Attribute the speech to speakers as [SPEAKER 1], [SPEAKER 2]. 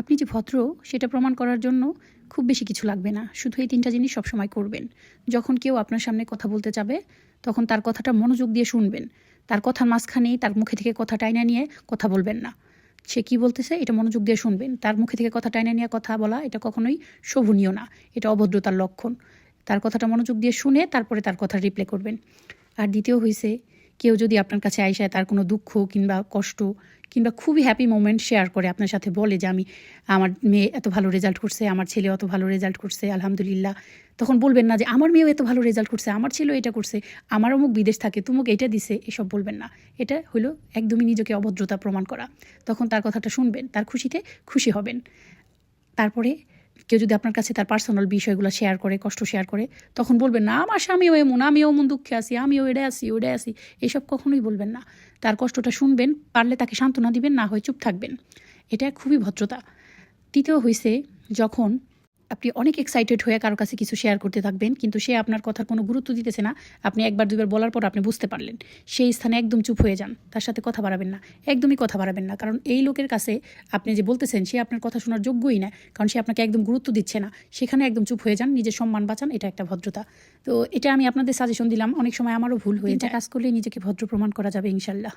[SPEAKER 1] আপনি যে ভদ্র সেটা প্রমাণ করার জন্য খুব বেশি কিছু লাগবে না। শুধু এই ৩টা জিনিস সবসময় করবেন। যখন কেউ আপনার সামনে কথা বলতে যাবে, তখন তার কথাটা মনোযোগ দিয়ে শুনবেন। তার কথার মাঝখানেই তার মুখে থেকে কথা টাইনা নিয়ে কথা বলবেন না। সে কি বলতেছে এটা মনোযোগ দিয়ে শুনবেন। তার মুখে থেকে কথা টাইনা নিয়ে কথা বলা এটা কখনোই শোভনীয় না। এটা অভদ্রতার লক্ষণ। তার কথাটা মনোযোগ দিয়ে শুনে তারপরে তার কথা রিপ্লাই করবেন। আর দ্বিতীয় হইছে, কেউ যদি আপনার কাছে আইসায় তার কোনো দুঃখ কিংবা কষ্ট কিংবা খুবই হ্যাপি মোমেন্ট শেয়ার করে আপনার সাথে বলে যে আমার মেয়ে এত ভালো রেজাল্ট করছে, আমার ছেলে অত ভালো রেজাল্ট করছে, আলহামদুলিল্লাহ। তখন বলবেন না যে আমার মেয়েও এত ভালো রেজাল্ট করছে, আমার ছেলেও এটা করছে, আমার অমুক বিদেশ থাকে, তুমুক এটা দিছে, এসব বলবেন না। এটা হলো একদমই নিজেকে অভদ্রতা প্রমাণ করা। তখন তার কথাটা শুনবেন, তার খুশিতে খুশি হবেন। তারপরে কেউ যদি আপনার কাছে তার পার্সোনাল বিষয়গুলো শেয়ার করে, কষ্ট শেয়ার করে, তখন বলবেন না আমার স্বামীও এমন, আমিও এমন দুঃখে আছি, আমিও এড়ে আসি ওড়ে আসি, এসব কখনোই বলবেন না। তার কষ্টটা শুনবেন, পারলে তাকে সান্ত্বনা দিবেন, না হয় চুপ থাকবেন। এটা খুবই ভদ্রতা। তৃতীয় হইছে, যখন আপনি অনেক এক্সাইটেড হয়ে কারো কাছে কিছু শেয়ার করতে থাকবেন, কিন্তু সে আপনার কথার কোনো গুরুত্ব দিতেছে না, আপনি একবার দুইবার বলার পর আপনি বুঝতে পারলেন, সেই স্থানে একদম চুপ হয়ে যান, তার সাথে কথা বাড়াবেন না, একদমই কথা বাড়াবেন না। কারণ এই লোকের কাছে আপনি যে বলতেছেন সে আপনার কথা শোনার যোগ্যই না, কারণ সে আপনাকে একদম গুরুত্ব দিচ্ছে না। সেখানে একদম চুপ হয়ে যান, নিজের সম্মান বাঁচান, এটা একটা ভদ্রতা। তো এটা আমি আপনাদের সাজেশন দিলাম। অনেক সময় আমারও ভুল হয়ে যায়, কাজ করলে নিজেকে ভদ্র প্রমাণ করা যাবে ইনশাল্লাহ।